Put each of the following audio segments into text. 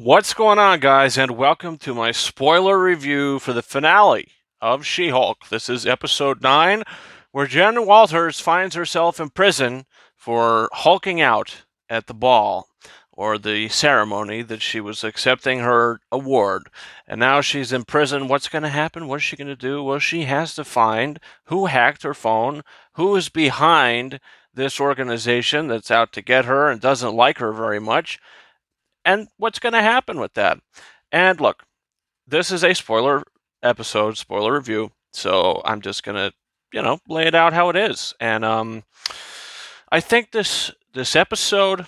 What's going on, guys, and welcome to my spoiler review for the finale of She-Hulk. This is episode 9, where Jen Walters finds herself in prison for hulking out at the ball, or the ceremony that she was accepting her award. And now she's in prison. What's going to happen? What is she going to do? Well, she has to find who hacked her phone, who is behind this organization that's out to get her and doesn't like her very much, and what's going to happen with that. And look, this is a spoiler episode, spoiler review, so I'm just going to, lay it out how it is. And I think this episode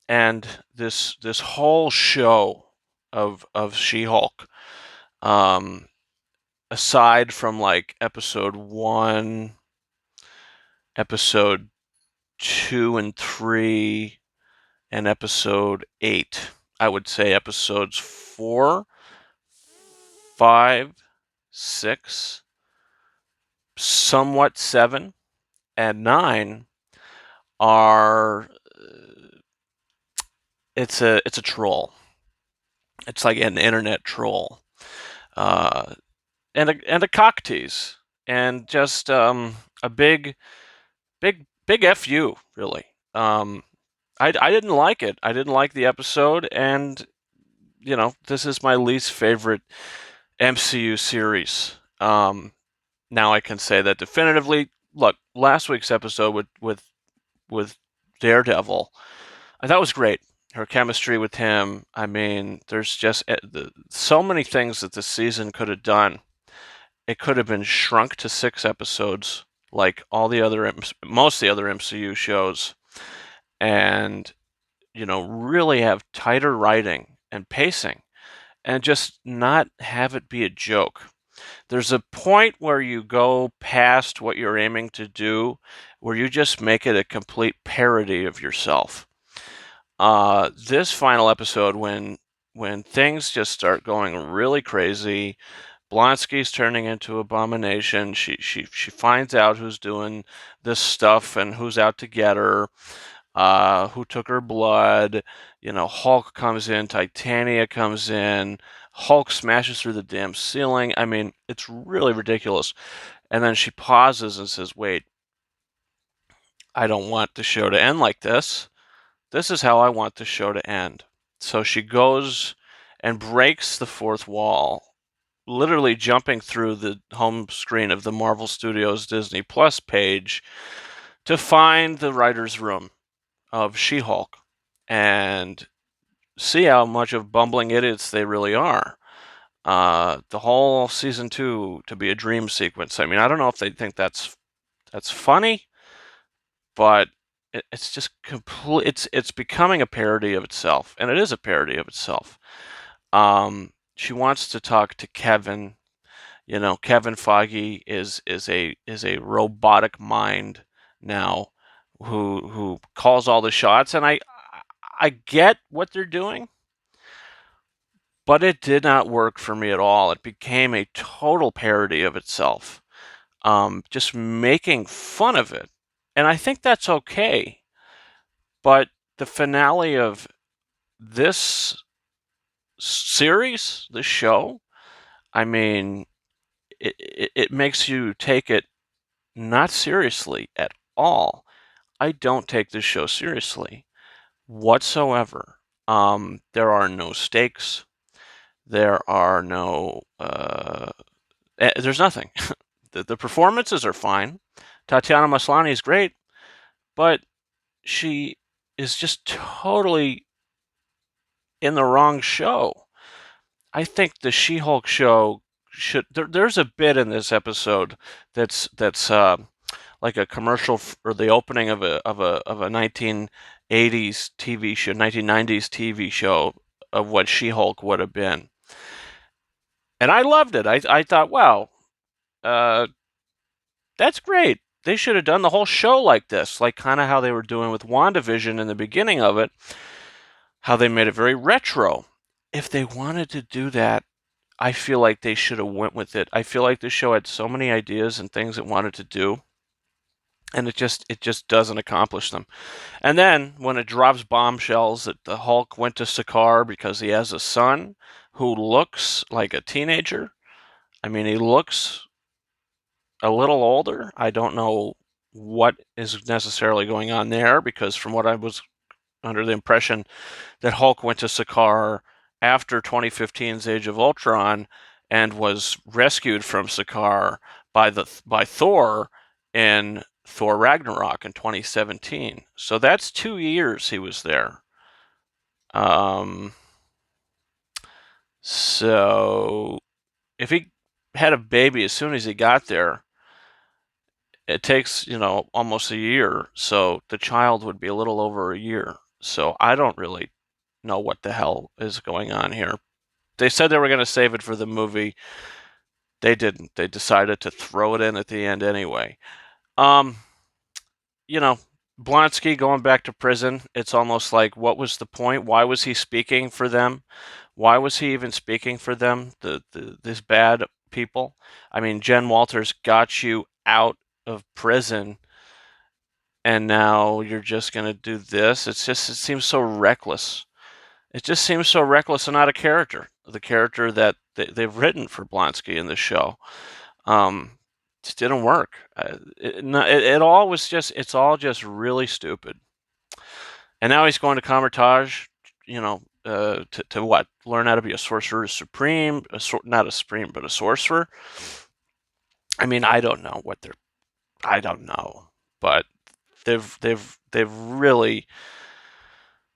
and this whole show of She-Hulk, um, aside from like episode 1, episode 2 and 3, and episode 8, I would say episodes 4, 5, 6, somewhat 7, and 9 are it's a troll. It's like an internet troll, uh, and a cock tease, and just a big fu, really. I didn't like it. I didn't like the episode, and this is my least favorite MCU series. Now I can say that definitively. Look, last week's episode with Daredevil, I thought was great. Her chemistry with him. I mean, there's just so many things that this season could have done. It could have been shrunk to 6 episodes, like all the other most of the other MCU shows, and really have tighter writing and pacing, and just not have it be a joke. There's a point where you go past what you're aiming to do, where you just make it a complete parody of yourself. This final episode, when things just start going really crazy, Blonsky's turning into Abomination. She finds out who's doing this stuff and who's out to get her, who took her blood. Hulk comes in, Titania comes in, Hulk smashes through the damn ceiling. I mean, it's really ridiculous. And then she pauses and says, "Wait, I don't want the show to end like this. This is how I want the show to end." So she goes and breaks the fourth wall, literally jumping through the home screen of the Marvel Studios Disney Plus page to find the writer's room of She-Hulk and see how much of bumbling idiots they really are. The whole season 2 to be a dream sequence. I mean, I don't know if they think that's funny, but it's just complete. It's becoming a parody of itself, and it is a parody of itself. She wants to talk to Kevin. Kevin Feige is a robotic mind now, who calls all the shots, and I get what they're doing, but it did not work for me at all. It became a total parody of itself, just making fun of it. And I think that's okay. But the finale of this series, this show, I mean, it makes you take it not seriously at all. I don't take this show seriously whatsoever. There are no stakes. There are no. There's nothing. The performances are fine. Tatiana Maslany is great, but she is just totally in the wrong show. I think the She-Hulk show should. There's a bit in this episode that's like a commercial or the opening of a 1980s TV show, 1990s TV show of what She-Hulk would have been, and I loved it. I thought, wow, uh, that's great. They should have done the whole show like this, like kind of how they were doing with WandaVision in the beginning of it, how they made it very retro. If they wanted to do that, I feel like they should have went with it. I feel like the show had so many ideas and things it wanted to do, and it just doesn't accomplish them. And then when it drops bombshells that the Hulk went to Sakaar because he has a son who looks like a teenager. I mean, he looks a little older. I don't know what is necessarily going on there, because from what I was under the impression that Hulk went to Sakaar after 2015's Age of Ultron and was rescued from Sakaar by Thor in Thor Ragnarok in 2017. So that's 2 years he was there. Um, so if he had a baby as soon as he got there, it takes, almost a year. So the child would be a little over a year. So I don't really know what the hell is going on here. They said they were going to save it for the movie. They didn't. They decided to throw it in at the end anyway. Um, you know, Blonsky going back to prison, it's almost like, what was the point? Why was he speaking for them? Why was he even speaking for them, these bad people? I mean, Jen Walters got you out of prison, and now you're just going to do this? It seems so reckless. It just seems so reckless and out of character. The character that they've written for Blonsky in this show. Just didn't work. It all was just, it's all just really stupid. And now he's going to Kamar-Taj, to what? Learn how to be a sorcerer supreme, not a supreme, but a sorcerer. I mean, I don't know what they're. I don't know, but they've really.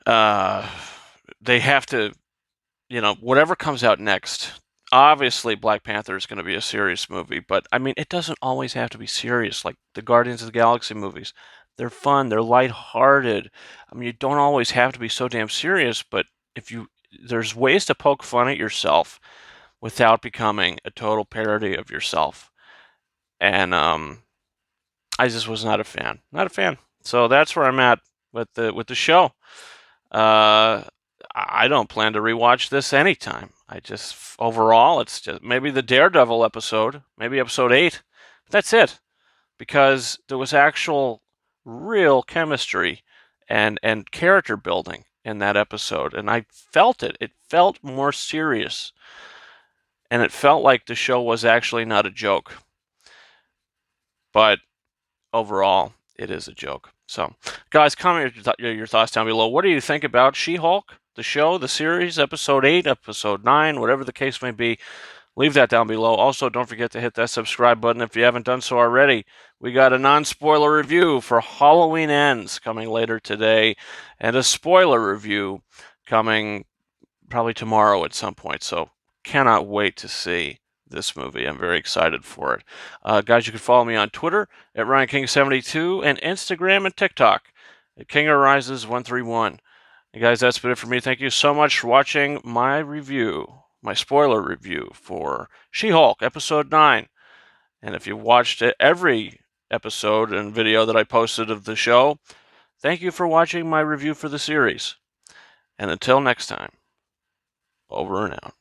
They have to, whatever comes out next. Obviously, Black Panther is going to be a serious movie, but I mean, it doesn't always have to be serious. Like the Guardians of the Galaxy movies, they're fun, they're lighthearted. I mean, you don't always have to be so damn serious, but there's ways to poke fun at yourself without becoming a total parody of yourself. And I just was not a fan, not a fan. So that's where I'm at with the show. I don't plan to rewatch this anytime. I just, overall, it's just maybe the Daredevil episode, maybe episode 8. That's it, because there was actual, real chemistry and character building in that episode, and I felt it. It felt more serious, and it felt like the show was actually not a joke. But overall, it is a joke. So, guys, comment your thoughts down below. What do you think about She-Hulk, the show, the series, episode 8, episode 9, whatever the case may be? Leave that down below. Also, don't forget to hit that subscribe button if you haven't done so already. We got a non-spoiler review for Halloween Ends coming later today, and a spoiler review coming probably tomorrow at some point. So, cannot wait to see this movie. I'm very excited for it. Guys, you can follow me on Twitter at RyanKing72 and Instagram and TikTok at KingOfRises131. And guys, that's been it for me. Thank you so much for watching my review, my spoiler review for She-Hulk episode 9. And if you watched every episode and video that I posted of the show, thank you for watching my review for the series. And until next time, over and out.